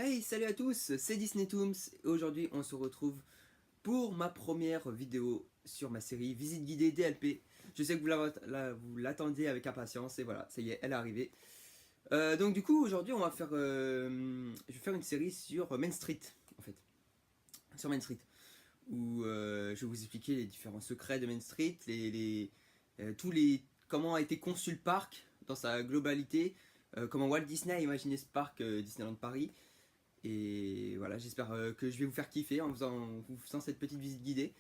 Hey, salut à tous, c'est Disney Toons et aujourd'hui on se retrouve pour ma première vidéo sur ma série Visite guidée DLP. Je sais que vous l'attendiez avec impatience et voilà, ça y est, elle est arrivée. Donc du coup aujourd'hui je vais faire une série sur Main Street en fait, sur Main Street où je vais vous expliquer les différents secrets de Main Street, comment a été conçu le parc dans sa globalité, comment Walt Disney a imaginé ce parc Disneyland Paris. Et voilà, j'espère que je vais vous faire kiffer vous faisant cette petite visite guidée.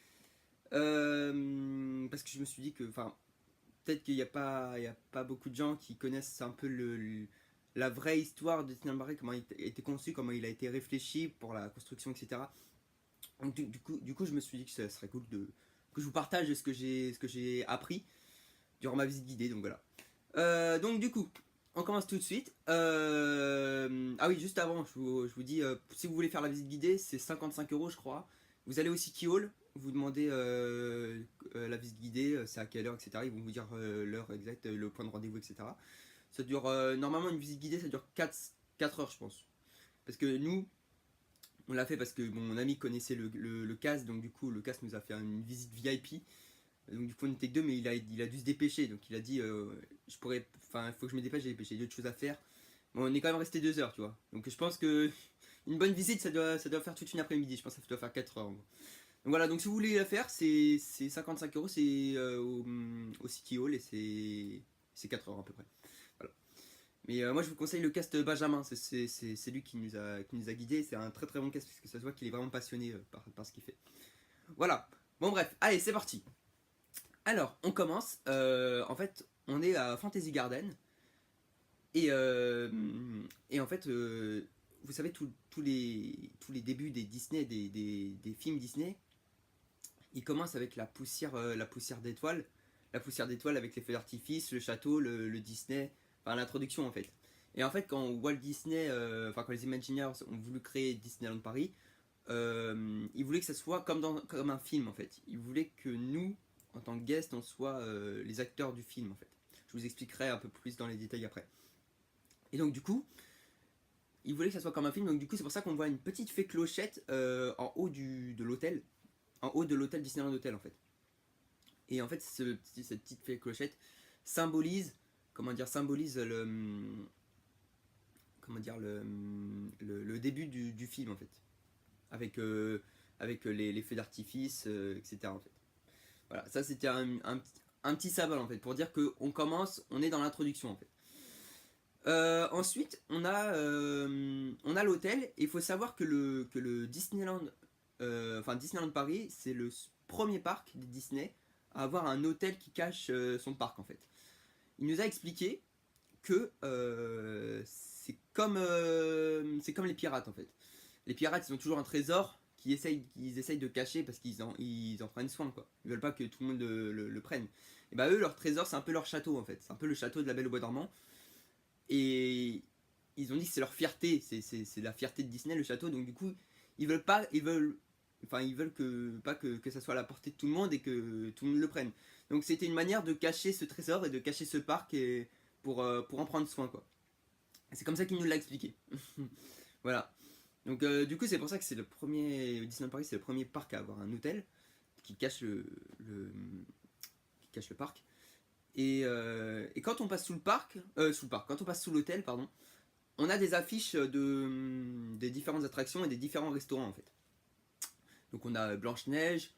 Parce que je me suis dit que, enfin, peut-être qu'il y a pas beaucoup de gens qui connaissent un peu la vraie histoire de Disneyland Paris, comment il a été conçu, comment il a été réfléchi pour la construction, etc. Donc du coup, je me suis dit que ça serait cool que je vous partage ce que j'ai appris durant ma visite guidée. Donc voilà. Donc du coup, on commence tout de suite. Ah oui, juste avant, je vous dis, si vous voulez faire la visite guidée, c'est 55 € je crois. Vous allez au City Hall, vous demandez la visite guidée, c'est à quelle heure, etc. Ils vont vous dire l'heure exacte, le point de rendez-vous, etc. Ça dure, normalement une visite guidée, ça dure 4 heures je pense. Parce que nous, on l'a fait parce que mon ami connaissait le CAS, donc du coup le CAS nous a fait une visite VIP. Donc du coup on était que deux, mais il a dû se dépêcher, donc il a dit il faut que je me dépêche, j'ai d'autres choses à faire. Bon, on est quand même resté 2 heures, tu vois. Donc je pense que une bonne visite ça doit faire toute une après-midi, je pense que ça doit faire 4 heures. En gros. Donc voilà, donc si vous voulez la faire, c'est 55 €, c'est au City Hall et c'est 4 heures à peu près. Voilà. Mais moi je vous conseille le cast Benjamin, c'est lui qui nous a guidés, c'est un très très bon cast parce que ça se voit qu'il est vraiment passionné par ce qu'il fait. Voilà, bon bref, allez c'est parti. Alors, on commence. En fait, on est à Fantasy Garden. Et, euh, et en fait, vous savez, tous les débuts des Disney, des films Disney, ils commencent avec la poussière d'étoiles. La poussière d'étoiles avec les feux d'artifice, le château, le Disney, enfin l'introduction en fait. Et en fait, quand Walt Disney, quand les Imagineers ont voulu créer Disneyland Paris, ils voulaient que ça soit comme un film en fait. Ils voulaient que nous, en tant que guest, on soit les acteurs du film en fait. Je vous expliquerai un peu plus dans les détails après. Et donc du coup, ils voulaient que ça soit comme un film, donc du coup c'est pour ça qu'on voit une petite fée clochette en haut de l'hôtel, en haut de l'hôtel Disneyland Hotel en fait. Et en fait cette petite fée clochette symbolise, symbolise le début du film en fait. Avec, avec les feux d'artifice, etc. En fait. Voilà, ça c'était un petit symbole en fait, pour dire qu'on commence, on est dans l'introduction en fait. Ensuite, on a l'hôtel, et il faut savoir que le Disneyland, Disneyland Paris, c'est le premier parc de Disney à avoir un hôtel qui cache son parc en fait. Il nous a expliqué que c'est comme les pirates en fait. Les pirates, ils ont toujours un trésor qu'ils essayent de cacher parce ils en prennent soin quoi. Ils veulent pas que tout le monde le prenne. Et bah eux, leur trésor, c'est un peu leur château en fait. C'est un peu le château de la Belle au Bois dormant. Et ils ont dit que c'est leur fierté, c'est la fierté de Disney le château. Donc du coup, ils veulent que ça soit à la portée de tout le monde et que tout le monde le prenne. Donc c'était une manière de cacher ce trésor et de cacher ce parc et pour en prendre soin quoi. C'est comme ça qu'il nous l'a expliqué. Voilà. Donc du coup c'est pour ça que c'est le premier Disneyland Paris, c'est le premier parc à avoir un hôtel qui cache qui cache le parc. Et quand on passe quand on passe sous l'hôtel, pardon, on a des affiches des différentes attractions et des différents restaurants en fait. Donc on a Blanche-Neige,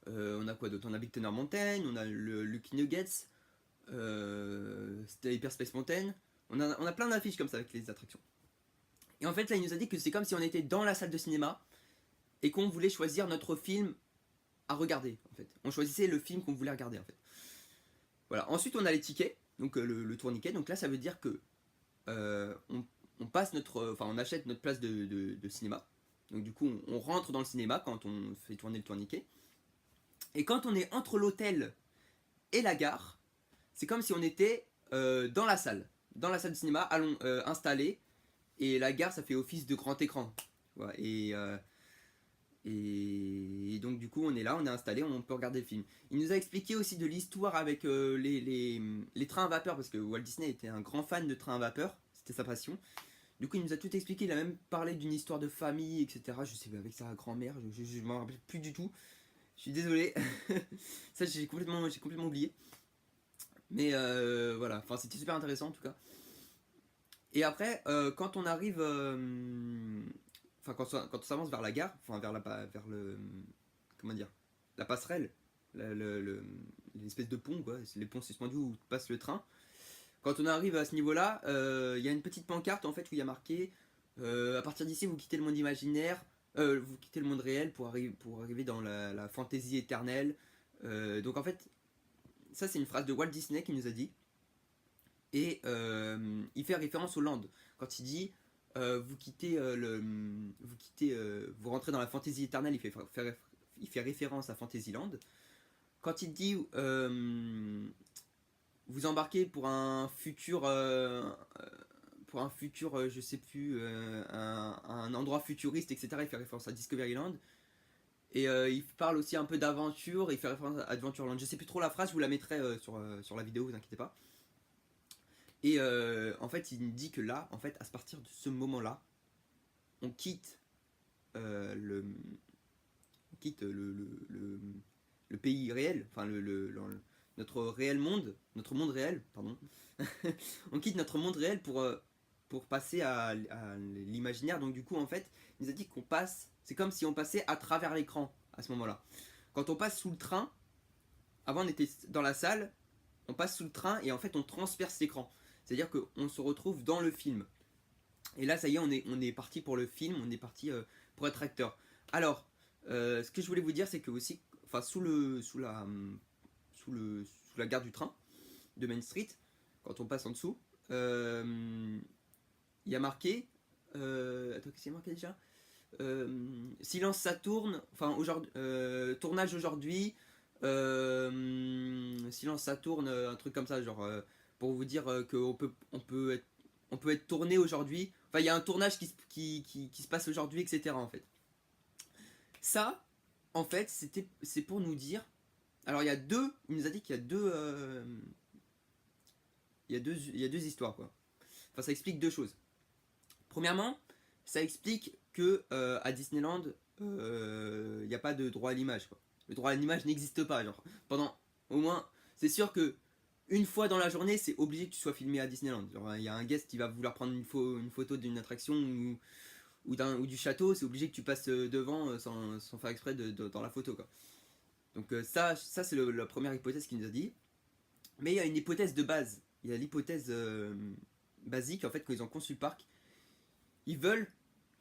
on a quoi d'autre? On a Big Thunder Mountain, on a le Lucky Nuggets, c'était Hyper Space Mountain. On a plein d'affiches comme ça avec les attractions. Et en fait là il nous a dit que c'est comme si on était dans la salle de cinéma et qu'on voulait choisir notre film à regarder en fait. On choisissait le film qu'on voulait regarder en fait. Voilà. Ensuite on a les tickets, donc le tourniquet. Donc là ça veut dire que on passe on achète notre place de cinéma. Donc du coup, on rentre dans le cinéma quand on fait tourner le tourniquet. Et quand on est entre l'hôtel et la gare, c'est comme si on était dans la salle de cinéma, installé. Et la gare, ça fait office de grand écran. Voilà. Et donc du coup, on est là, on est installé, on peut regarder le film. Il nous a expliqué aussi de l'histoire avec les trains à vapeur, parce que Walt Disney était un grand fan de trains à vapeur, c'était sa passion. Du coup, il nous a tout expliqué. Il a même parlé d'une histoire de famille, etc. Je sais pas, avec sa grand-mère. Je m'en rappelle plus du tout. Je suis désolé. Ça, j'ai complètement oublié. Mais voilà. Enfin, c'était super intéressant en tout cas. Et après, quand on arrive, enfin quand on s'avance vers la gare, enfin vers le, comment dire, la passerelle, l'espèce de pont quoi, c'est les ponts suspendus où passe le train. Quand on arrive à ce niveau-là, il y a une petite pancarte en fait où il y a marqué à partir d'ici vous quittez le monde imaginaire, vous quittez le monde réel pour arriver dans la fantaisie éternelle. Donc en fait, ça c'est une phrase de Walt Disney qui nous a dit. Et il fait référence au land. Quand il dit vous rentrez dans la fantaisie éternelle, il fait référence à Fantasyland. Quand il dit vous embarquez pour un futur, je sais plus, un endroit futuriste, etc. Il fait référence à Discoveryland. Et il parle aussi un peu d'aventure, il fait référence à Adventureland. Je sais plus trop la phrase, je vous la mettrai sur la vidéo, vous inquiétez pas. Et en fait, il dit que là, en fait, à partir de ce moment-là, on quitte, le, on quitte le pays réel, enfin notre réel monde, notre monde réel, pardon. On quitte notre monde réel pour passer à l'imaginaire. Donc du coup, en fait, il nous a dit qu'on passe, c'est comme si on passait à travers l'écran à ce moment-là. Quand on passe sous le train, avant on était dans la salle, on passe sous le train et en fait on transperce l'écran. C'est-à-dire qu'on se retrouve dans le film. Et là, ça y est, on est parti pour le film, on est parti pour être acteur. Alors, ce que je voulais vous dire, c'est que aussi, enfin, sous la gare du train de Main Street, quand on passe en dessous, il y a marqué, attends, qu'est-ce qu'il y a marqué déjà Silence ça tourne, enfin, tournage aujourd'hui, silence ça tourne, un truc comme ça, genre pour vous dire on peut être tourné aujourd'hui. Enfin, il y a un tournage qui se passe aujourd'hui, etc. En fait. Ça, en fait, c'est pour nous dire. Alors, il nous a dit qu'il y a il y a deux histoires, quoi. Enfin, ça explique deux choses. Premièrement, ça explique que à Disneyland, il n'y a pas de droit à l'image, quoi. Le droit à l'image n'existe pas, genre. Pendant, au moins, c'est sûr que une fois dans la journée, c'est obligé que tu sois filmé à Disneyland. Il y a un guest qui va vouloir prendre une photo d'une attraction ou du château, c'est obligé que tu passes devant sans faire exprès dans la photo, quoi. Donc ça c'est la première hypothèse qu'il nous a dit. Mais il y a une hypothèse de base. Il y a l'hypothèse basique, en fait, quand ils ont conçu le parc. Ils veulent,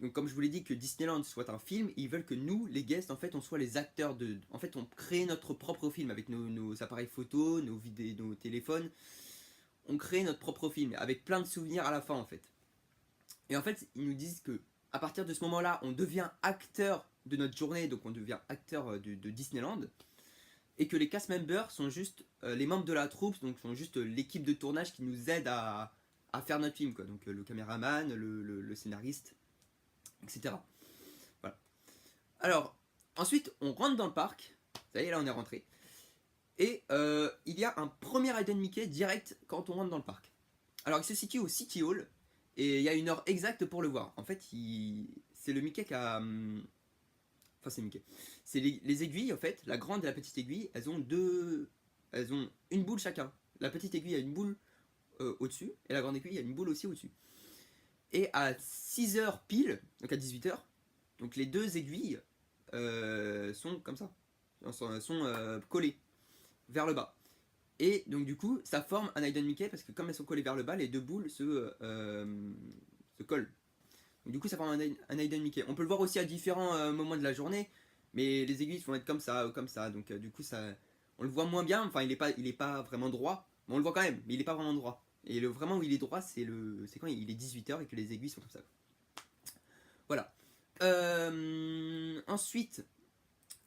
donc comme je vous l'ai dit, que Disneyland soit un film, ils veulent que nous, les guests, en fait, on soit les acteurs de. En fait, on crée notre propre film avec nos appareils photo, nos vidéos, nos téléphones. On crée notre propre film avec plein de souvenirs à la fin, en fait. Et en fait, ils nous disent que à partir de ce moment-là, on devient acteur de notre journée, donc on devient acteur de Disneyland, et que les cast members sont juste les membres de la troupe, donc sont juste l'équipe de tournage qui nous aide à faire notre film, quoi. Donc le caméraman, le scénariste, etc. Voilà. Alors, ensuite, on rentre dans le parc. Ça y est, là, on est rentré. Et il y a un premier Hidden Mickey direct quand on rentre dans le parc. Alors, il se situe au City Hall. Et il y a une heure exacte pour le voir. En fait, c'est le Mickey qui a. Enfin, c'est Mickey. C'est les aiguilles, en fait. La grande et la petite aiguille, elles ont deux. Elles ont une boule chacun. La petite aiguille a une boule au-dessus. Et la grande aiguille a une boule aussi au-dessus. Et à 6h pile, donc à 18h, donc les deux aiguilles sont comme ça. Sont collées vers le bas. Et donc du coup, ça forme un Hidden Mickey parce que comme elles sont collées vers le bas, les deux boules se collent. Donc du coup, ça forme un Hidden Mickey. On peut le voir aussi à différents moments de la journée, mais les aiguilles vont être comme ça ou comme ça. Donc du coup, ça, on le voit moins bien. Enfin, il est pas vraiment droit, mais on le voit quand même. Mais il est pas vraiment droit. Et vraiment où il est droit, c'est quand il est 18h et que les aiguilles sont comme ça. Voilà. Ensuite,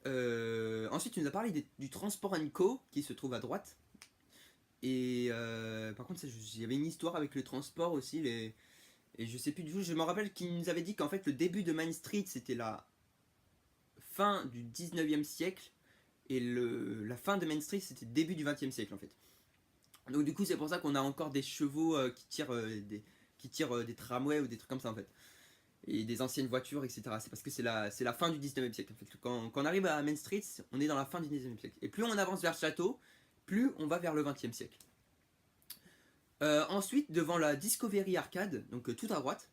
tu nous as parlé du Transport Co qui se trouve à droite. Et par contre, il y avait une histoire avec le transport aussi. Et je sais plus du tout. Je me rappelle qu'il nous avait dit qu'en fait, le début de Main Street, c'était la fin du 19e siècle. Et la fin de Main Street, c'était le début du 20e siècle en fait. Donc, du coup, c'est pour ça qu'on a encore des chevaux qui tirent qui tirent des tramways ou des trucs comme ça en fait. Et des anciennes voitures, etc. C'est parce que c'est la fin du 19e siècle. En fait. Quand on arrive à Main Street, on est dans la fin du 19e siècle. Et plus on avance vers le château, plus on va vers le 20e siècle. Ensuite, devant la Discovery Arcade, donc tout à droite,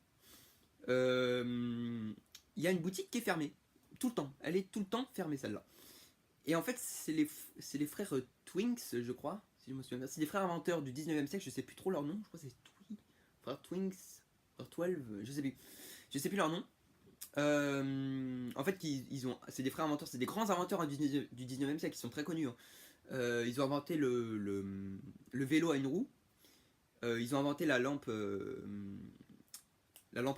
il y a une boutique qui est fermée. Tout le temps. Elle est tout le temps fermée celle-là. Et en fait, c'est les frères Twinks, je crois. Si je me souviens bien. C'est des frères inventeurs du 19e siècle, je sais plus trop leur nom. Je crois que c'est frères Twinks, frères 12, je sais plus. Je sais plus leur nom. En fait, c'est des frères inventeurs, c'est des grands inventeurs du 19e siècle qui sont très connus. Hein. Ils ont inventé le vélo à une roue. Ils ont inventé la lampe à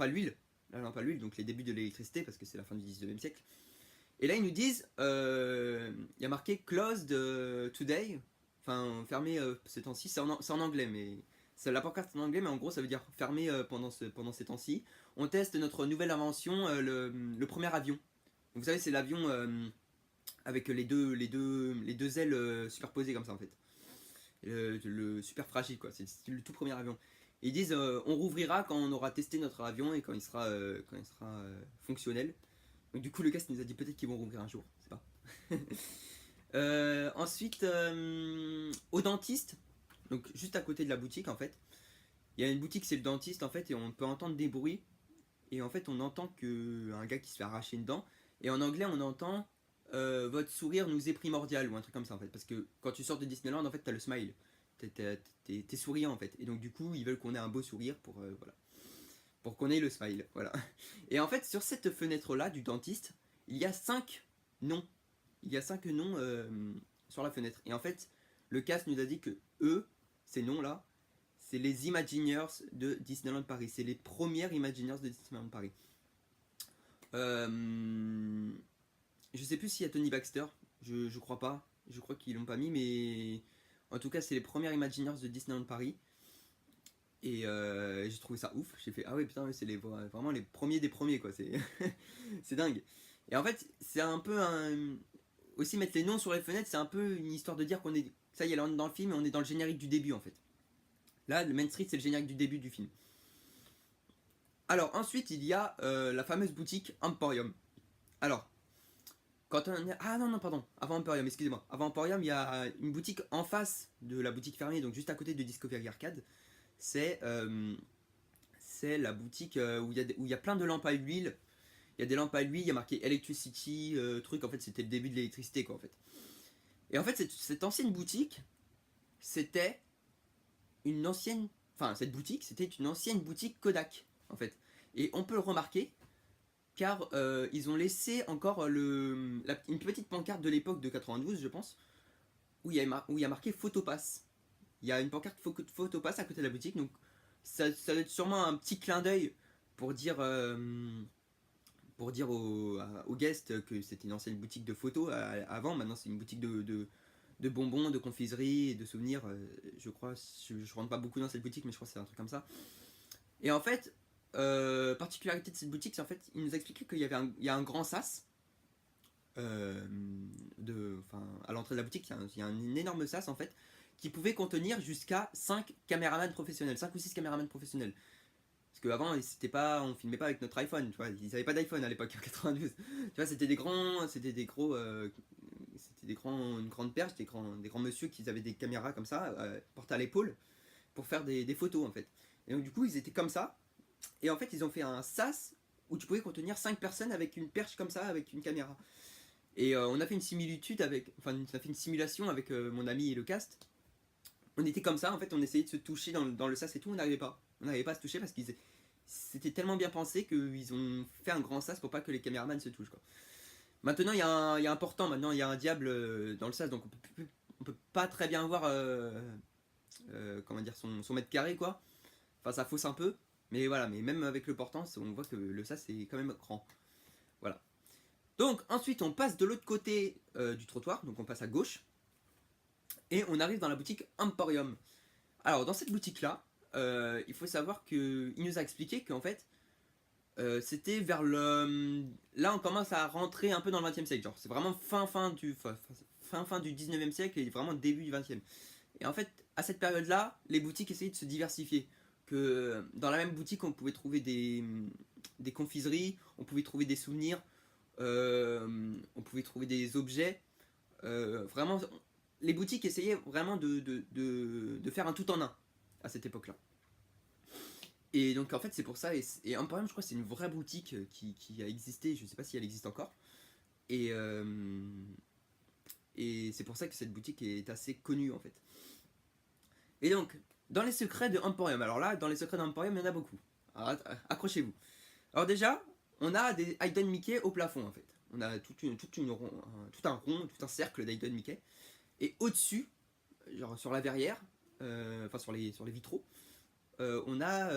l'huile. La lampe à l'huile, donc les débuts de l'électricité, parce que c'est la fin du 19e siècle. Et là, ils nous disent, il y a marqué closed today, enfin fermé ces temps-ci, c'est en anglais, mais la pancarte est en anglais, mais en gros, ça veut dire fermé pendant ces temps-ci. On teste notre nouvelle invention, le premier avion. Donc, vous savez, c'est l'avion avec les deux ailes superposées comme ça en fait. Le super fragile quoi, c'est le tout premier avion. Et ils disent on rouvrira quand on aura testé notre avion et quand il sera fonctionnel. Donc du coup le cast nous a dit peut-être qu'ils vont rouvrir un jour, c'est pas. Ensuite au dentiste, donc juste à côté de la boutique en fait. Il y a une boutique, c'est le dentiste en fait, et on peut entendre des bruits. Et en fait on entend un gars qui se fait arracher une dent. Et en anglais on entend votre sourire nous est primordial ou un truc comme ça en fait. Parce que quand tu sors de Disneyland en fait t'as le smile. T'es souriant en fait. Et donc du coup ils veulent qu'on ait un beau sourire pour voilà. Pour qu'on ait le smile. Voilà. Et en fait sur cette fenêtre là du dentiste, il y a 5 noms. Il y a 5 noms sur la fenêtre. Et en fait le cast nous a dit que eux, ces noms là, c'est les Imagineers de Disneyland Paris. C'est les premières Imagineers de Disneyland Paris. Je sais plus s'il y a Tony Baxter. Je crois pas. Je crois qu'ils l'ont pas mis, mais en tout cas, c'est les premières Imagineers de Disneyland Paris. Et j'ai trouvé ça ouf. J'ai fait ah ouais putain, c'est vraiment les premiers des premiers quoi. C'est dingue. Et en fait, c'est un peu aussi mettre les noms sur les fenêtres, c'est un peu une histoire de dire qu'on est ça y est, on est dans le film et on est dans le générique du début en fait. Là, le Main Street, c'est le générique du début du film. Alors ensuite, il y a la fameuse boutique Emporium. Alors, quand on est... Ah non, pardon, avant Emporium, excusez-moi. Avant Emporium, il y a une boutique en face de la boutique fermée, donc juste à côté de Discovery Arcade. C'est la boutique où il y a plein de lampes à huile. Il y a des lampes à huile, il y a marqué Electricity, truc, en fait c'était le début de l'électricité quoi en fait. Et en fait cette ancienne boutique, c'était une ancienne... Enfin cette boutique, c'était une ancienne boutique Kodak en fait. Et on peut le remarquer car ils ont laissé encore une petite pancarte de l'époque de 92 je pense, où il y a marqué Photopass. Il y a une pancarte Photopass à côté de la boutique, donc ça doit être sûrement un petit clin d'œil pour dire aux guests que c'était une ancienne boutique de photos avant. Maintenant c'est une boutique de bonbons, de confiseries et de souvenirs. Je crois, je rentre pas beaucoup dans cette boutique, mais je crois que c'est un truc comme ça. Et en fait, particularité de cette boutique, c'est en fait, il nous a expliqué qu'il y a un grand sas. À l'entrée de la boutique, il y a un énorme sas en fait, qui pouvait contenir jusqu'à 5 caméramans professionnels, 5 ou 6 caméramans professionnels. Parce qu'avant, on filmait pas avec notre iPhone, tu vois, ils n'avaient pas d'iPhone à l'époque, en 92. Tu vois, une grande perche, des grands monsieur qui avaient des caméras comme ça, portées à l'épaule, pour faire des photos en fait. Et donc du coup, ils étaient comme ça, et en fait, ils ont fait un sas où tu pouvais contenir 5 personnes avec une perche comme ça, avec une caméra. Et on a fait une simulation avec mon ami et le cast. On était comme ça, en fait, on essayait de se toucher dans le sas et tout, on n'arrivait pas. On n'arrivait pas à se toucher parce qu'ils c'était tellement bien pensé qu'ils ont fait un grand sas pour pas que les caméramans se touchent quoi. Maintenant il y a un portant, maintenant il y a un diable dans le sas, donc on peut pas très bien voir comment dire son mètre carré quoi. Enfin ça fausse un peu, mais voilà, mais même avec le portant, on voit que le sas est quand même grand. Voilà. Donc ensuite on passe de l'autre côté du trottoir, donc on passe à gauche. Et on arrive dans la boutique Emporium. Alors dans cette boutique là, il faut savoir qu'il nous a expliqué qu'en fait c'était vers le... Là on commence à rentrer un peu dans le 20e siècle, genre c'est vraiment fin du 19e siècle et vraiment début du 20e. Et en fait à cette période là, les boutiques essayaient de se diversifier. que dans la même boutique, on pouvait trouver des confiseries, on pouvait trouver des souvenirs, on pouvait trouver des objets. Vraiment, les boutiques essayaient vraiment de faire un tout en un à cette époque-là. Et donc en fait c'est pour ça, et Emporium je crois que c'est une vraie boutique qui a existé, je sais pas si elle existe encore. Et, et c'est pour ça que cette boutique est assez connue en fait. Et donc, dans les secrets de Emporium, alors là, dans les secrets d'Emporium, il y en a beaucoup. Alors, accrochez-vous. Alors déjà, on a des Hidden Mickey au plafond en fait. On a tout un rond, tout un cercle d'Hidden Mickey. Et au-dessus, genre sur la verrière, enfin sur les vitraux, on a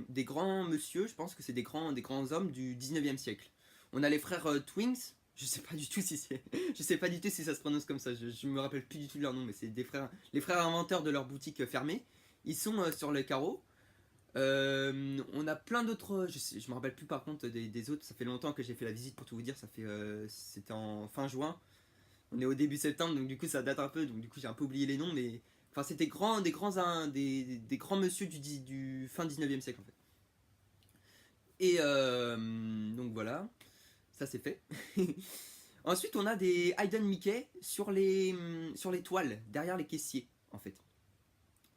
des grands monsieur, je pense que c'est des grands hommes du 19e siècle. On a les frères Twins, je sais pas du tout si c'est, je sais pas du tout si ça se prononce comme ça, je me rappelle plus du tout de leur nom, mais c'est des frères, les frères inventeurs de leur boutique fermée. Ils sont sur les carreaux. On a plein d'autres, je me rappelle plus par contre des autres, ça fait longtemps que j'ai fait la visite pour tout vous dire, ça fait, c'était en fin juin. On est au début septembre, donc du coup ça date un peu, donc du coup j'ai un peu oublié les noms, mais enfin c'était des grands monsieur du fin 19e siècle en fait. Et donc voilà, ça c'est fait. Ensuite on a des Hidden Mickey sur les toiles, derrière les caissiers en fait.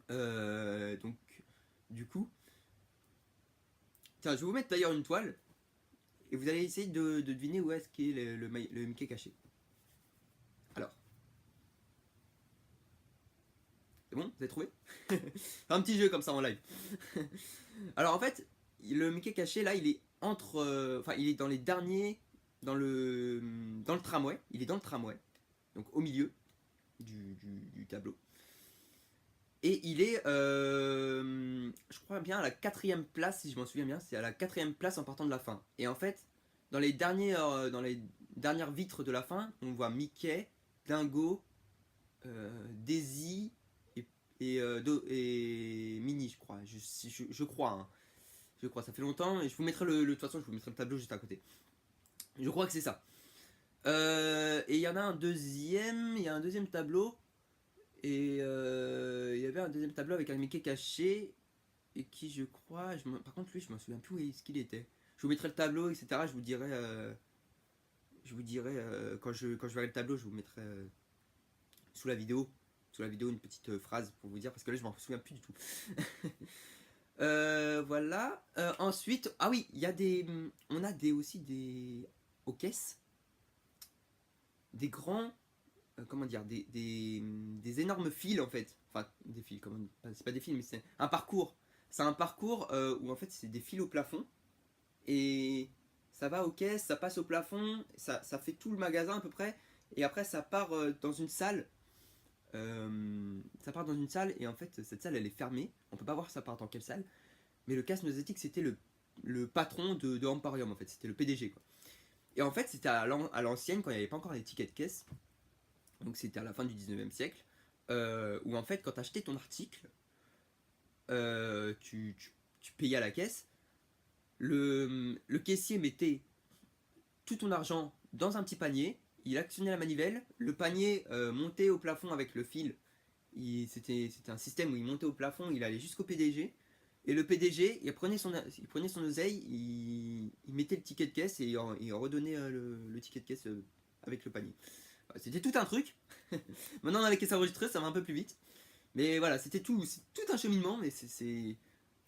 Donc du coup, tiens je vais vous mettre d'ailleurs une toile, et vous allez essayer de deviner où est-ce qu'est le Mickey caché. Alors, c'est bon, vous avez trouvé? Un petit jeu comme ça en live. Alors en fait, le Mickey caché là, il est entre, enfin il est dans les derniers, dans le tramway. Il est dans le tramway, donc au milieu du tableau. Et il est, je crois bien à la quatrième place, si je m'en souviens bien, c'est à la quatrième place en partant de la fin. Et en fait, dans les dernières vitres de la fin, on voit Mickey, Dingo, Daisy et Minnie, je crois. Je crois, hein. Je crois, ça fait longtemps. Et je vous mettrai de toute façon, je vous mettrai le tableau juste à côté. Je crois que c'est ça. Et il y en a il y a un deuxième tableau. Et il y avait un deuxième tableau avec un Mickey caché. Et qui, je crois, par contre, lui, je m'en souviens plus où est-ce qu'il était. Je vous mettrai le tableau, etc. Je vous dirai quand je verrai le tableau, je vous mettrai sous la vidéo. Sous la vidéo, une petite phrase pour vous dire, parce que là, je m'en souviens plus du tout. Voilà. Ensuite, ah oui, il y a on a aussi des aux caisses, des grands, comment dire, des énormes fils en fait. Enfin, des fils, c'est pas des fils, mais c'est un parcours. C'est un parcours où en fait c'est des fils au plafond et ça va aux caisses, ça passe au plafond, ça fait tout le magasin à peu près et après ça part dans une salle. Ça part dans une salle et en fait cette salle elle est fermée. On peut pas voir ça part dans quelle salle. Mais le casse Nosetic c'était le patron de Emporium en fait, c'était le PDG quoi. Et en fait c'était à l'ancienne quand il n'y avait pas encore les tickets de caisse, donc c'était à la fin du 19e siècle, où en fait quand tu achetais ton article, tu payais à la caisse, le caissier mettait tout ton argent dans un petit panier, il actionnait la manivelle, le panier montait au plafond avec le fil, c'était un système où il montait au plafond, il allait jusqu'au PDG. Et le PDG, il prenait son oseille, il mettait le ticket de caisse et il redonnait le ticket de caisse avec le panier. C'était tout un truc. Maintenant, dans les caisses enregistrées, ça va un peu plus vite. Mais voilà, c'est tout un cheminement. Mais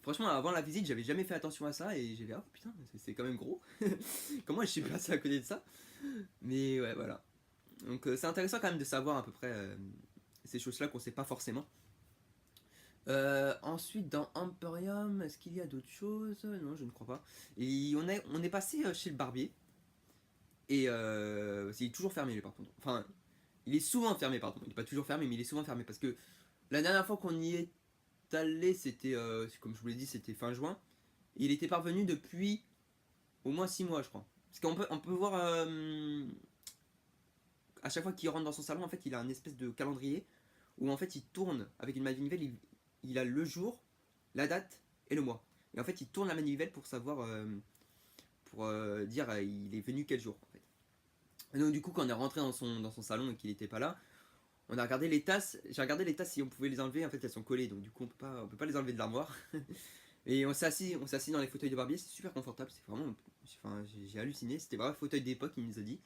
franchement, avant la visite, j'avais jamais fait attention à ça et j'ai dit, oh putain, c'est quand même gros. Comment je suis passé à côté de ça? Mais ouais, voilà. Donc c'est intéressant quand même de savoir à peu près ces choses-là qu'on sait pas forcément. Ensuite, dans Emporium, est-ce qu'il y a d'autres choses? Non, je ne crois pas. Et on est passé chez le barbier. Et il est toujours fermé, lui, par contre. Enfin, il est souvent fermé, pardon. Il n'est pas toujours fermé, mais il est souvent fermé. Parce que la dernière fois qu'on y est allé, c'était, comme je vous l'ai dit, c'était fin juin. Et il était parvenu depuis au moins 6 mois, je crois. Parce on peut voir, à chaque fois qu'il rentre dans son salon, en fait, il a un espèce de calendrier où en fait il tourne avec une manivelle, il a le jour, la date et le mois. Et en fait, il tourne la manivelle pour savoir, pour dire il est venu quel jour en fait. Et donc du coup, quand on est rentré dans son salon et qu'il n'était pas là, On a regardé les tasses, j'ai regardé les tasses si on pouvait les enlever, en fait elles sont collées, donc du coup on peut pas les enlever de l'armoire. Et on s'est assis dans les fauteuils de barbier, c'est super confortable, c'est vraiment, enfin j'ai halluciné, c'était vraiment le fauteuil d'époque, il nous a dit.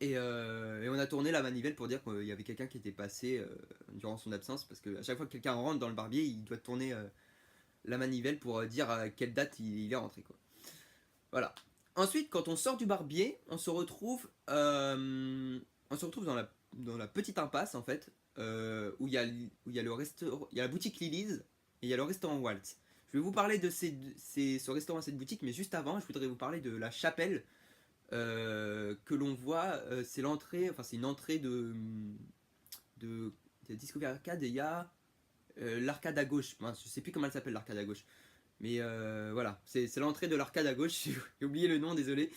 Et on a tourné la manivelle pour dire qu'il y avait quelqu'un qui était passé durant son absence, parce que à chaque fois que quelqu'un rentre dans le barbier, il doit tourner la manivelle pour dire à quelle date il est rentré, quoi. Voilà. Ensuite, quand on sort du barbier, on se retrouve dans la petite impasse en fait, où il y a le restaurant, il y a la boutique Lily's et il y a le restaurant Waltz. Je vais vous parler de ce restaurant, cette boutique, mais juste avant, je voudrais vous parler de la chapelle que l'on voit. C'est l'entrée, enfin c'est une entrée de Discovery Arcade et il y a l'arcade à gauche. Enfin, je sais plus comment elle s'appelle l'arcade à gauche. Mais voilà, c'est l'entrée de l'arcade à gauche. J'ai oublié le nom, désolé.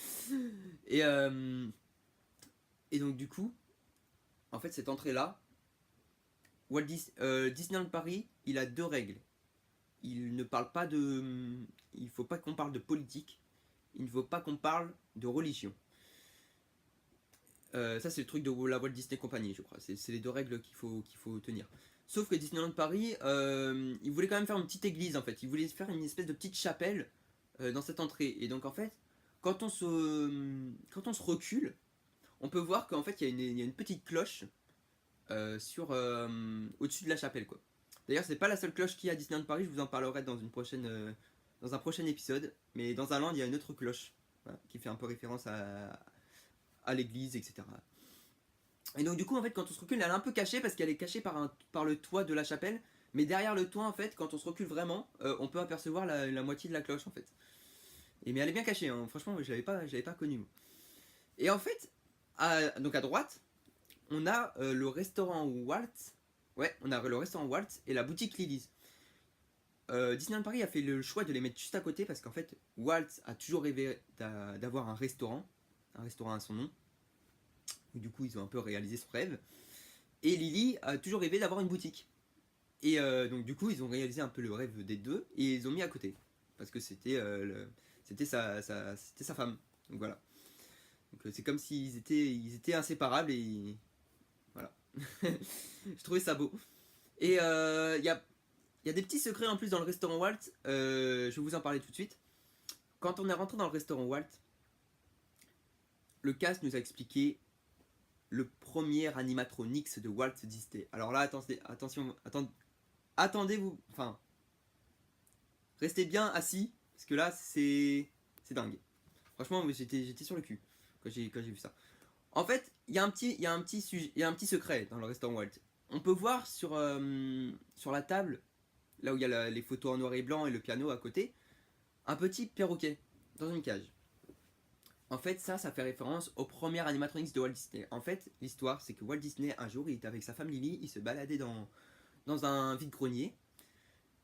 Et, euh, et donc du coup, en fait, cette entrée-là, Disneyland Paris, il a deux règles. Il ne parle pas de... Il ne faut pas qu'on parle de politique. Il ne faut pas qu'on parle de religion. Ça, c'est le truc de la Walt Disney Company, je crois. C'est les deux règles qu'il faut tenir. Sauf que Disneyland Paris, il voulait quand même faire une petite église, en fait. Il voulait faire une espèce de petite chapelle dans cette entrée. Et donc, en fait, quand on se recule, on peut voir qu'en fait, il y a une petite cloche au-dessus de la chapelle, quoi. D'ailleurs, c'est pas la seule cloche qu'il y a à Disneyland Paris. Je vous en parlerai dans un prochain épisode. Mais dans un land, il y a une autre cloche, voilà, qui fait un peu référence à l'église, etc. Et donc du coup, en fait, quand on se recule, elle est un peu cachée parce qu'elle est cachée par le toit de la chapelle. Mais derrière le toit, en fait, quand on se recule vraiment, on peut apercevoir la moitié de la cloche, en fait. Mais elle est bien cachée, hein. Franchement, je l'avais pas connue. Moi. Et en fait, donc à droite, on a le restaurant Waltz. Ouais, on a le restaurant Waltz et la boutique Lily's. Disneyland Paris a fait le choix de les mettre juste à côté parce qu'en fait, Waltz a toujours rêvé d'avoir un restaurant à son nom. Du coup, ils ont un peu réalisé ce rêve. Et Lily a toujours rêvé d'avoir une boutique. Et donc du coup, ils ont réalisé un peu le rêve des deux et ils ont mis à côté parce que c'était c'était sa femme. Donc voilà. Donc c'est comme s'ils ils étaient inséparables et voilà. Je trouvais ça beau. Et il y a des petits secrets en plus dans le restaurant Walt. Je vais vous en parler tout de suite. Quand on est rentré dans le restaurant Walt, le cast nous a expliqué le premier animatronics de Walt Disney. Alors là, attendez-vous, enfin, restez bien assis, parce que là, c'est dingue. Franchement, j'étais sur le cul quand j'ai vu ça. En fait, il y a un petit sujet, il y a un petit secret dans le restaurant Walt. On peut voir sur la table, là où il y a les photos en noir et blanc et le piano à côté, un petit perroquet dans une cage. En fait, ça fait référence au premier animatronics de Walt Disney. En fait, l'histoire, c'est que Walt Disney, un jour, il était avec sa femme Lily, il se baladait dans un vide-grenier,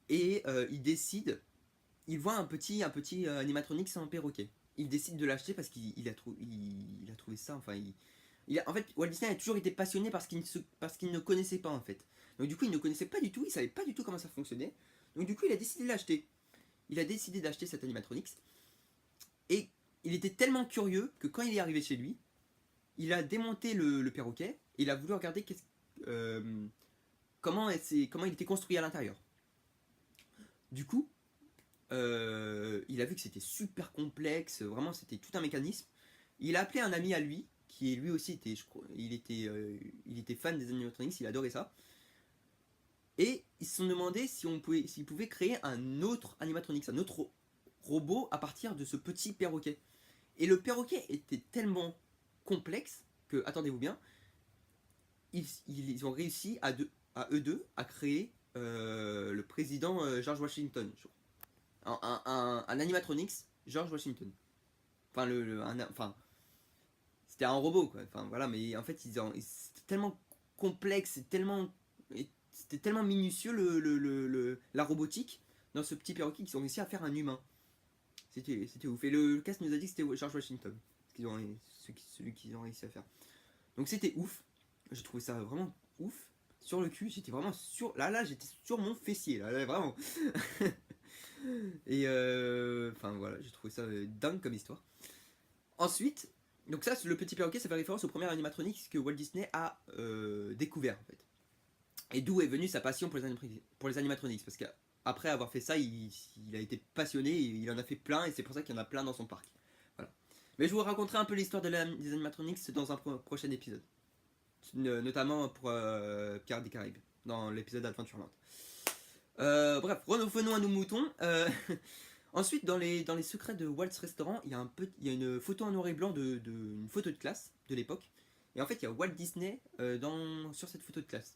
et il voit un petit animatronics en perroquet. Il décide de l'acheter parce qu'il a trouvé ça, enfin, en fait, Walt Disney a toujours été passionné parce qu'il ne connaissait pas, en fait. Donc du coup, il ne connaissait pas du tout, il savait pas du tout comment ça fonctionnait. Donc du coup, il a décidé de l'acheter. Il a décidé d'acheter cet animatronics, et il était tellement curieux que quand il est arrivé chez lui, il a démonté le perroquet et il a voulu regarder comment il était construit à l'intérieur. Du coup, il a vu que c'était super complexe, vraiment c'était tout un mécanisme. Il a appelé un ami à lui, qui lui aussi était, je crois, il était fan des animatronics, il adorait ça. Et ils se sont demandé s'ils pouvaient créer un autre animatronics, un autre robot à partir de ce petit perroquet. Et le perroquet était tellement complexe que, attendez-vous bien, ils ont réussi à eux deux à créer le président George Washington, je crois. Un animatronics George Washington. Enfin, enfin c'était un robot, quoi. Enfin, voilà, mais en fait, c'était tellement complexe, c'était tellement minutieux la robotique dans ce petit perroquet qu'ils ont réussi à faire un humain. C'était ouf. Et le cast nous a dit que c'était George Washington. Celui qu'ils ont réussi à faire. Donc c'était ouf. J'ai trouvé ça vraiment ouf. Sur le cul, j'étais vraiment sur. Là, j'étais sur mon fessier. Là vraiment. Et enfin voilà, j'ai trouvé ça dingue comme histoire. Ensuite, Donc ça, le petit perroquet, ça fait référence au premier animatronics que Walt Disney a découvert en fait. Et d'où est venue sa passion pour les animatronics. Parce qu'après avoir fait ça, il a été passionné, il en a fait plein, et c'est pour ça qu'il y en a plein dans son parc. Voilà. Mais je vous raconterai un peu l'histoire des animatronics dans un prochain épisode. Notamment pour Pirates des Caraïbes, dans l'épisode Adventureland. Bref, revenons à nos moutons. Ensuite, dans les secrets de Walt's Restaurant, il y a une photo en noir et blanc une photo de classe de l'époque. Et en fait, il y a Walt Disney sur cette photo de classe.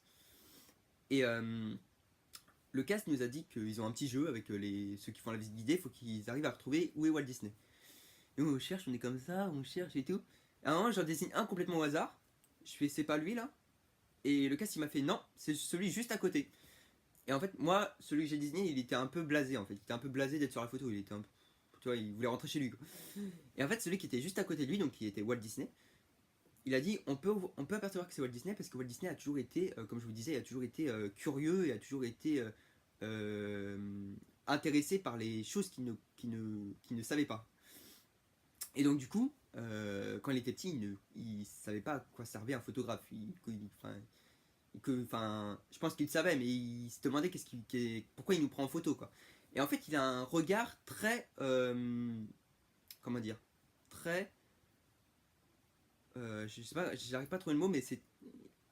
Et le cast nous a dit qu'ils ont un petit jeu avec ceux qui font la visite guidée. Il faut qu'ils arrivent à retrouver où est Walt Disney. Et on cherche, on est comme ça, on cherche et tout. À un moment, j'en dessine un complètement au hasard. Je fais, c'est pas lui là. Et le cast il m'a fait, non, c'est celui juste à côté. Et en fait, moi, celui que j'ai désigné, il était un peu blasé en fait. Il était un peu blasé d'être sur la photo. Il était tu vois, il voulait rentrer chez lui quoi. Et en fait, celui qui était juste à côté de lui, donc qui était Walt Disney, il a dit on peut apercevoir que c'est Walt Disney parce que Walt Disney a toujours été, comme je vous disais, il a toujours été curieux et a toujours été intéressé par les choses qu'il ne savait pas. Et donc du coup, quand il était petit, il ne savait pas à quoi servait un photographe. Je pense qu'il le savait, mais il se demandait pourquoi il nous prend en photo quoi. Et en fait, il a un regard très, comment dire, très, je sais pas, j'arrive pas à trouver le mot, mais c'est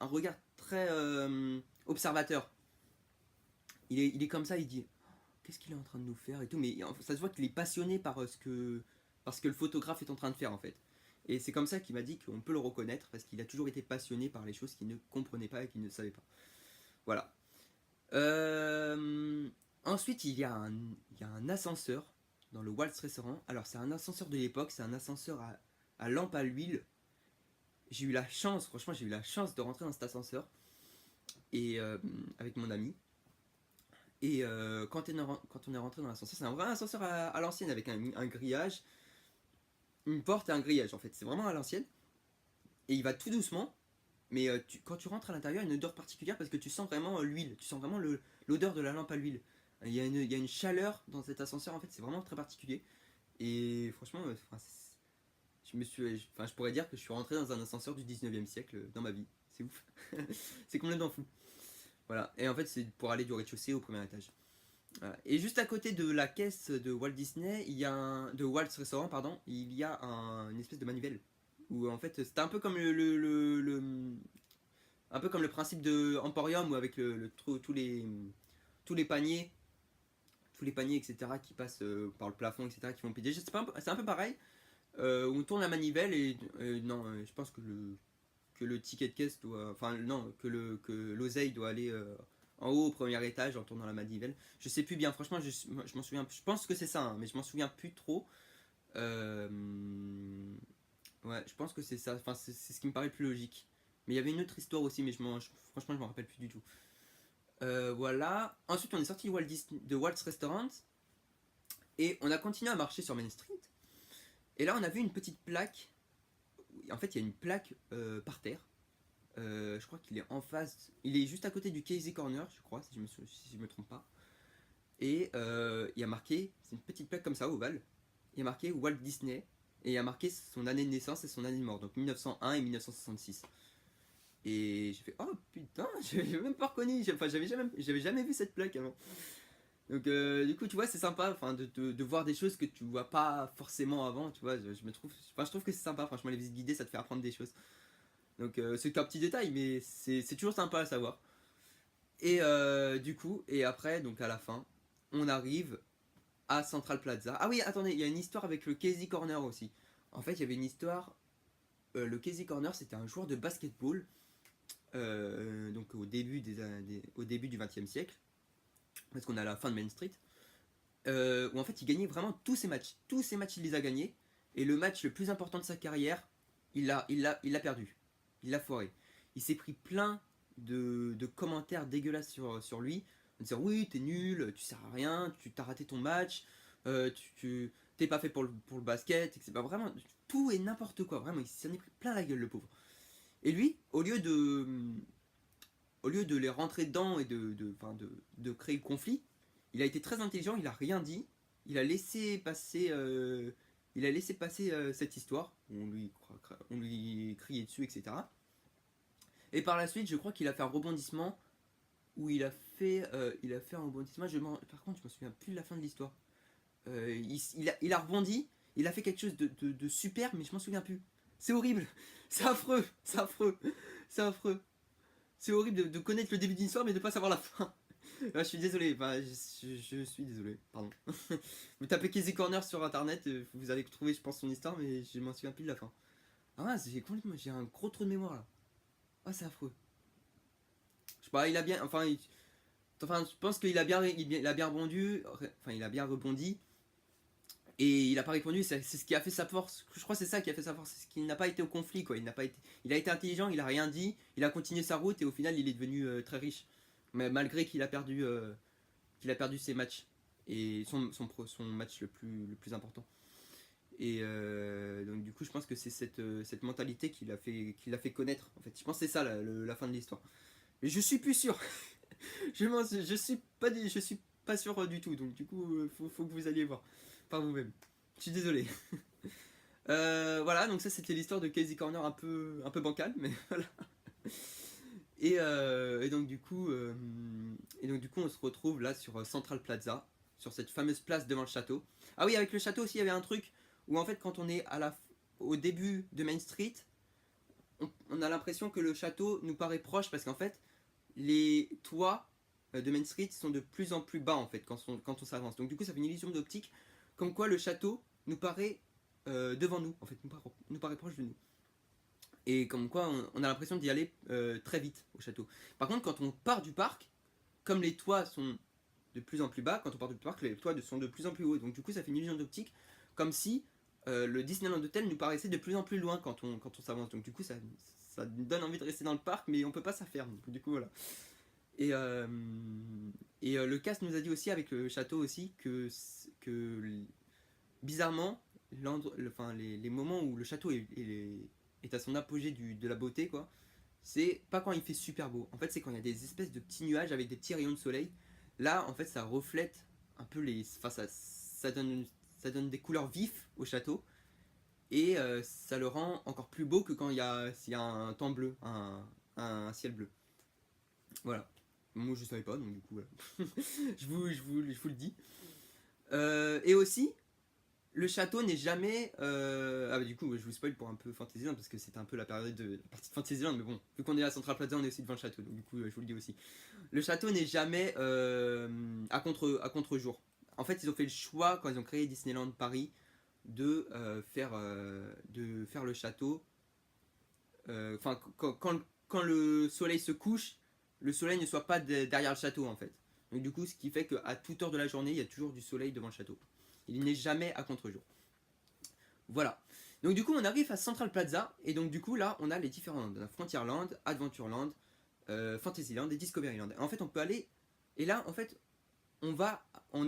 un regard très observateur. Il est comme ça, il dit qu'est-ce qu'il est en train de nous faire et tout, mais ça se voit qu'il est passionné par ce que le photographe est en train de faire en fait. Et c'est comme ça qu'il m'a dit qu'on peut le reconnaître parce qu'il a toujours été passionné par les choses qu'il ne comprenait pas et qu'il ne savait pas. Voilà. Ensuite, il y a un ascenseur dans le Walt's Restaurant. Alors, c'est un ascenseur de l'époque, c'est un ascenseur à lampe à l'huile. J'ai eu la chance, franchement, j'ai eu la chance de rentrer dans cet ascenseur et avec mon ami. Et quand on est rentré dans l'ascenseur, c'est un vrai ascenseur à l'ancienne avec un grillage, une porte et un grillage en fait. C'est vraiment à l'ancienne. Et il va tout doucement, mais quand tu rentres à l'intérieur, il y a une odeur particulière parce que tu sens vraiment l'huile, tu sens vraiment l'odeur de la lampe à l'huile. Il y a une chaleur dans cet ascenseur en fait, c'est vraiment très particulier. Et franchement, je pourrais dire que je suis rentré dans un ascenseur du 19e siècle dans ma vie. C'est ouf. C'est complètement fou. Voilà. Et en fait, c'est pour aller du rez-de-chaussée au premier étage. Voilà. Et juste à côté de la caisse de Walt Disney, de Walt's Restaurant, pardon, il y a une espèce de manivelle. Où en fait, c'était un peu comme un peu comme le principe de Emporium, où avec tous les paniers, etc., qui passent par le plafond, etc., qui font péter. C'est un peu pareil. Où on tourne la manivelle et non, je pense que le ticket de caisse doit, enfin non, que l'oseille doit aller en haut au premier étage en tournant la manivelle. Je sais plus bien, franchement, je m'en souviens. Je pense que c'est ça, hein, mais je m'en souviens plus trop. Euh, ouais, je pense que c'est ça. Enfin, c'est ce qui me paraît le plus logique. Mais il y avait une autre histoire aussi, mais franchement, je m'en rappelle plus du tout. Voilà. Ensuite, on est sorti de Walt's Restaurant et on a continué à marcher sur Main Street. Et là, on a vu une petite plaque. En fait, il y a une plaque par terre. Je crois qu'il est en face. Il est juste à côté du Casey Corner, je crois, si je me trompe pas. Et il y a marqué, c'est une petite plaque comme ça, ovale. Il y a marqué Walt Disney. Et il y a marqué son année de naissance et son année de mort, donc 1901 et 1966. Et j'ai fait, oh putain, j'avais même pas reconnu. Enfin, j'avais jamais vu cette plaque avant. Donc, du coup, tu vois, c'est sympa de voir des choses que tu vois pas forcément avant. Tu vois, je trouve que c'est sympa. Franchement, les visites guidées, ça te fait apprendre des choses. Donc c'est qu'un petit détail, mais c'est toujours sympa à savoir. Et du coup, et après, donc à la fin, on arrive à Central Plaza. Ah oui, attendez, il y a une histoire avec le Casey Corner aussi. En fait, il y avait une histoire. Le Casey Corner, c'était un joueur de basketball, donc au début du XXe siècle, parce qu'on est à la fin de Main Street, où en fait, il gagnait vraiment tous ses matchs. Tous ses matchs, il les a gagnés. Et le match le plus important de sa carrière, il l'a perdu. Il l'a foiré. Il s'est pris plein de commentaires dégueulasses sur lui, en disant oui, t'es nul, tu sers à rien, tu t'as raté ton match, t'es pas fait pour le basket, etc. Vraiment, tout et n'importe quoi. Vraiment, il s'en est pris plein la gueule, le pauvre. Et lui, au lieu de les rentrer dedans et de créer le conflit, il a été très intelligent, il a rien dit, il a laissé passer il a laissé passer cette histoire, on lui criait dessus, etc. Et par la suite, je crois qu'il a fait un rebondissement où il a fait un rebondissement. Par contre, je me souviens plus de la fin de l'histoire. Il a rebondi, il a fait quelque chose de super, mais je m'en souviens plus. C'est horrible, c'est affreux, c'est affreux, c'est affreux. C'est horrible de connaître le début d'une histoire, mais de pas savoir la fin. Je suis désolé, je suis désolé, pardon. Vous tapez Casey Corner sur internet, vous allez trouver, je pense, son histoire, mais je m'en souviens plus de la fin. Ah ouais, j'ai un gros trou de mémoire là. Ah, c'est affreux. Je sais pas, il a bien, enfin, je pense qu'il a il a bien rebondi, enfin, il a bien rebondi. Et il a pas répondu, c'est ce qui a fait sa force. Je crois que c'est ça qui a fait sa force, c'est qu'il n'a pas été au conflit, quoi. Il a été intelligent, il a rien dit, il a continué sa route et au final il est devenu très riche. Mais malgré qu'il a perdu ses matchs et son match le plus important. Et donc du coup je pense que c'est cette mentalité qui l'a fait connaître. En fait, je pense que c'est ça la fin de l'histoire. Mais je suis plus sûr. Je suis pas sûr du tout. Donc du coup faut que vous alliez voir par vous-même. Je suis désolé. Voilà, donc ça c'était l'histoire de Casey Corner un peu bancale, mais voilà. Et donc du coup, on se retrouve là sur Central Plaza, sur cette fameuse place devant le château. Ah oui, avec le château aussi, il y avait un truc où en fait quand on est au début de Main Street, on a l'impression que le château nous paraît proche parce qu'en fait les toits de Main Street sont de plus en plus bas en fait quand on s'avance. Donc du coup ça fait une illusion d'optique comme quoi le château nous paraît devant nous, en fait, nous paraît proche de nous. Et comme quoi on a l'impression d'y aller très vite au château. Par contre, quand on part du parc, comme les toits sont de plus en plus bas, quand on part du parc, les toits sont de plus en plus hauts. Donc du coup, ça fait une illusion d'optique, comme si le Disneyland Hotel nous paraissait de plus en plus loin quand on s'avance. Donc du coup, ça nous donne envie de rester dans le parc, mais on peut pas s'affaire. Du coup, voilà. Et, le cast nous a dit aussi avec le château aussi que bizarrement, les moments où le château est à son apogée de la beauté, quoi, c'est pas quand il fait super beau. En fait, c'est quand il y a des espèces de petits nuages avec des petits rayons de soleil. Là, en fait, ça reflète un peu Enfin, ça donne des couleurs vives au château. Et ça le rend encore plus beau que quand s'il y a un temps bleu, un ciel bleu. Voilà. Moi, je savais pas, donc du coup, voilà. je vous le dis. Et aussi, le château n'est jamais. Ah bah du coup, je vous spoil pour un peu Fantasyland parce que c'était un peu la partie de Fantasyland, mais bon, vu qu'on est à Central Plaza, on est aussi devant le château, donc du coup, je vous le dis aussi. Le château n'est jamais à contre-jour. En fait, ils ont fait le choix quand ils ont créé Disneyland Paris de faire le château. Enfin, quand le soleil se couche, le soleil ne soit pas derrière le château en fait. Donc du coup, ce qui fait qu'à toute heure de la journée, il y a toujours du soleil devant le château. Il n'est jamais à contre-jour. Voilà. Donc du coup, on arrive à Central Plaza et donc du coup là, on a les différents lands. On a Frontierland, Adventureland, Fantasyland et Discoveryland. En fait, on peut aller et là, en fait, on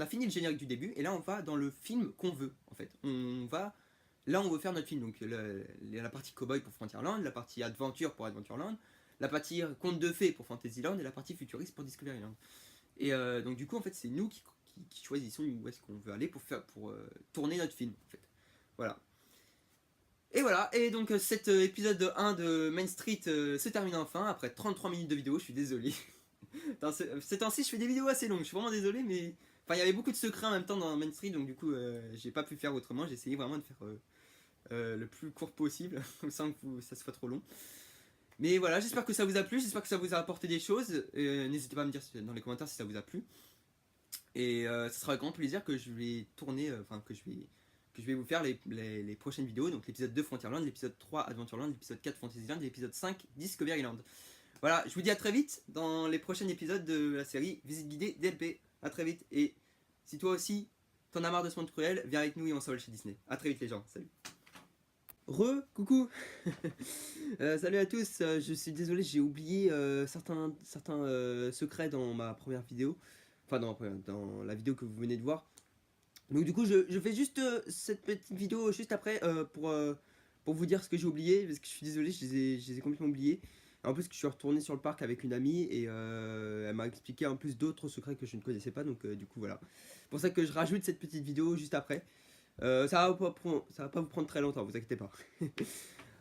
a fini le générique du début et là, on va dans le film qu'on veut. En fait, on veut faire notre film. Donc la partie cowboy pour Frontierland, la partie aventure pour Adventureland, la partie conte de fées pour Fantasyland et la partie futuriste pour Discoveryland. Et donc du coup, en fait, c'est nous qui choisissons où est-ce qu'on veut aller pour tourner notre film. En fait. Voilà. Et voilà, et donc cet épisode 1 de Main Street se termine enfin, après 33 minutes de vidéo, je suis désolé. Ces temps-ci, je fais des vidéos assez longues, je suis vraiment désolé, mais... Enfin, il y avait beaucoup de secrets en même temps dans Main Street, donc du coup, j'ai pas pu faire autrement, j'ai essayé vraiment de faire le plus court possible, sans que ça soit trop long. Mais voilà, j'espère que ça vous a plu, j'espère que ça vous a apporté des choses. N'hésitez pas à me dire dans les commentaires si ça vous a plu. Et ce sera avec grand plaisir que je vais tourner, que je vais vous faire les prochaines vidéos. Donc l'épisode 2 Frontierland, l'épisode 3 Adventureland, l'épisode 4 Fantasyland et l'épisode 5 Discoveryland. Voilà, je vous dis à très vite dans les prochains épisodes de la série Visite guidée DLP. A très vite, et si toi aussi t'en as marre de ce monde cruel, viens avec nous et on s'envole chez Disney. A très vite les gens, salut. Coucou. Salut à tous, je suis désolé, j'ai oublié certains secrets dans ma première vidéo. Enfin dans la vidéo que vous venez de voir. Donc du coup je fais juste cette petite vidéo juste après pour vous dire ce que j'ai oublié. Parce que je suis désolé, je les ai complètement oubliés. En plus que je suis retourné sur le parc avec une amie et elle m'a expliqué en plus d'autres secrets que je ne connaissais pas. Donc du coup voilà. C'est pour ça que je rajoute cette petite vidéo juste après. Ça va pas vous prendre très longtemps, vous inquiétez pas.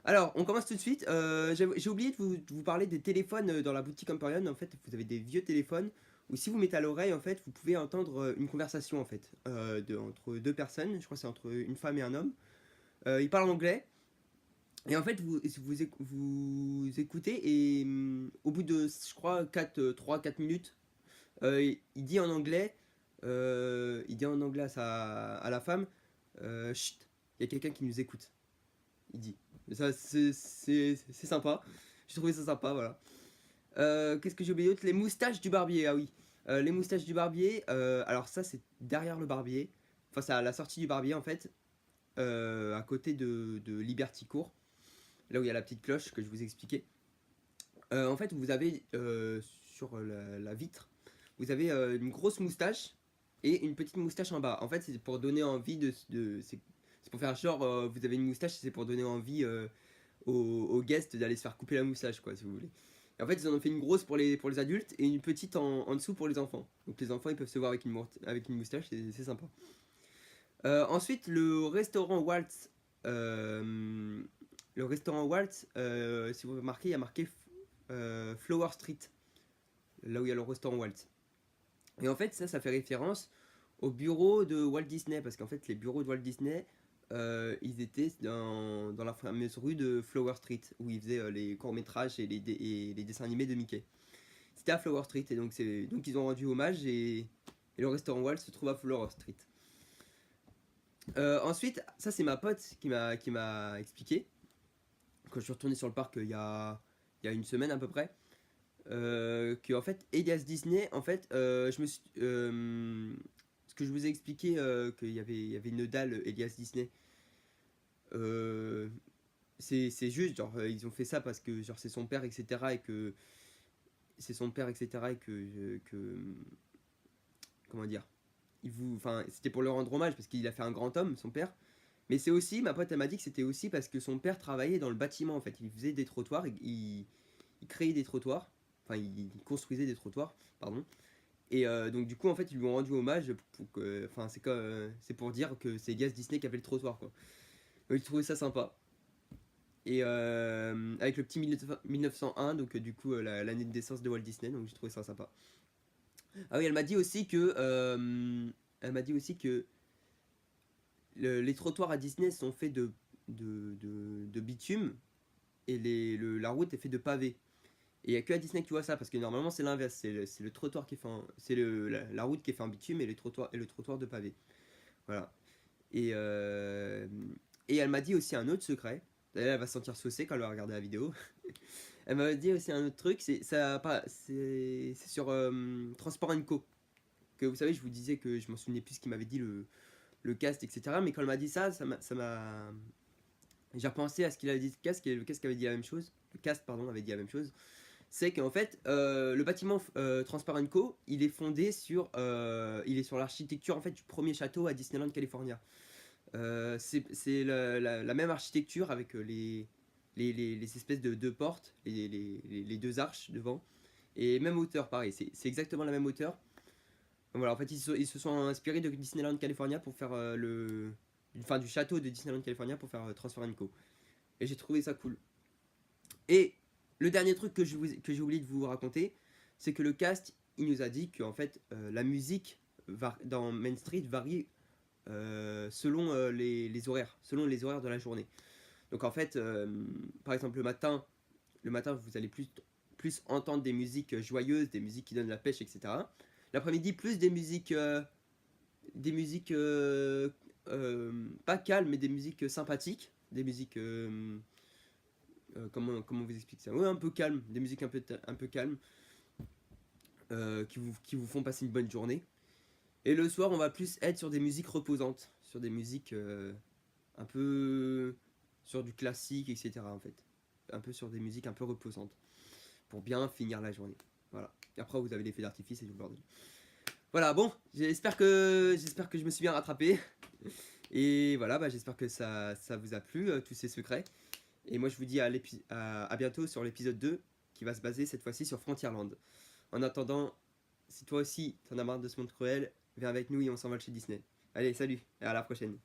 Alors, on commence tout de suite. J'ai oublié de vous parler des téléphones dans la boutique Emporion. En fait, vous avez des vieux téléphones où si vous mettez à l'oreille, en fait, vous pouvez entendre une conversation en fait entre deux personnes. Je crois que c'est entre une femme et un homme. Ils parlent anglais. Et en fait, vous écoutez et au bout de, je crois, 3-4 minutes, il dit en anglais à la femme, chut, il y a quelqu'un qui nous écoute. Il dit. Et ça, c'est sympa. J'ai trouvé ça sympa, voilà. Qu'est-ce que j'ai oublié d'autre? Les moustaches du barbier, ah oui. Les moustaches du barbier, alors ça, c'est derrière le barbier. Enfin, c'est à la sortie du barbier, en fait. À côté de Liberty Court. Là où il y a la petite cloche que je vous expliquais. En fait, vous avez sur la vitre, vous avez une grosse moustache et une petite moustache en bas. En fait, c'est pour donner envie c'est pour faire genre, vous avez une moustache, c'est pour donner envie aux guests d'aller se faire couper la moustache, quoi, si vous voulez. Et en fait, ils en ont fait une grosse pour les adultes et une petite en dessous pour les enfants. Donc les enfants, ils peuvent se voir avec une moustache, c'est sympa. Ensuite, euh, le restaurant Waltz, si vous remarquez, il y a marqué Flower Street, là où il y a le restaurant Waltz. Et en fait, ça fait référence au bureau de Walt Disney, parce qu'en fait, les bureaux de Walt Disney, ils étaient dans la fameuse rue de Flower Street, où ils faisaient les courts-métrages et les dessins animés de Mickey. C'était à Flower Street, et donc ils ont rendu hommage, et le restaurant Waltz se trouve à Flower Street. Ensuite, ça c'est ma pote qui m'a expliqué, quand je suis retourné sur le parc il y a une semaine à peu près, que en fait Elias Disney, en fait, ce que je vous ai expliqué, il y avait une dalle Elias Disney. euh, c'est juste, genre, ils ont fait ça parce que genre c'est son père, etc. et que c'est son père, etc. et comment dire, enfin, c'était pour le rendre hommage parce qu'il a fait un grand homme, son père. Mais c'est aussi, ma pote elle m'a dit que c'était aussi parce que son père travaillait dans le bâtiment en fait. Il faisait des trottoirs, il créait des trottoirs, enfin il construisait des trottoirs, pardon. Et donc du coup en fait ils lui ont rendu hommage enfin c'est pour dire que c'est Elias Disney qui a fait le trottoir quoi. Donc j'ai trouvé ça sympa. Et avec le petit 1901, donc du coup l'année de naissance de Walt Disney, donc j'ai trouvé ça sympa. Ah oui, elle m'a dit aussi que les trottoirs à Disney sont faits de bitume et la route est faite de pavés. Et il n'y a que à Disney qui voit ça, parce que normalement c'est l'inverse, c'est le trottoir qui est fait c'est la route qui est fait en bitume et le trottoir de pavé. Voilà. Et, euh, et elle m'a dit aussi un autre secret. D'ailleurs, elle va se sentir saucée quand elle va regarder la vidéo. Elle m'a dit aussi un autre truc, c'est sur Transport Co. Que vous savez, je vous disais que je m'en souvenais plus ce qu'il m'avait dit le cast, etc. Mais quand elle m'a dit ça m'a. J'ai repensé à ce qu'il avait dit le cast, et le cast avait dit la même chose. Le cast, pardon, avait dit la même chose. C'est qu'en fait, le bâtiment Transparent Co, il est sur l'architecture en fait du premier château à Disneyland California. C'est la même architecture avec les espèces de deux portes, les deux arches devant, et même hauteur, pareil, c'est exactement la même hauteur. Donc voilà, en fait, ils se sont inspirés de Disneyland California pour faire enfin, du château de Disneyland California pour faire Transparent Co. Et j'ai trouvé ça cool. Et le dernier truc que j'ai oublié de vous raconter, c'est que le cast, il nous a dit que en fait, la musique dans Main Street varie selon selon les horaires de la journée. Donc en fait, par exemple le matin vous allez plus entendre des musiques joyeuses, des musiques qui donnent la pêche, etc. L'après-midi, plus des musiques pas calmes, mais des musiques sympathiques, des musiques comment vous expliquer ça? Ouais, un peu calme, des musiques un peu calmes qui vous font passer une bonne journée. Et le soir, on va plus être sur des musiques reposantes, sur des musiques un peu sur du classique, etc. en fait. Un peu sur des musiques un peu reposantes pour bien finir la journée. Voilà. Et après, vous avez les feux d'artifice et tout le bordel. Voilà, bon, j'espère que je me suis bien rattrapé. Et voilà, bah, j'espère que ça vous a plu, tous ces secrets. Et moi, je vous dis à bientôt sur l'épisode 2 qui va se baser cette fois-ci sur Frontierland. En attendant, si toi aussi t'en as marre de ce monde cruel, viens avec nous et on s'en va chez Disney. Allez, salut, et à la prochaine.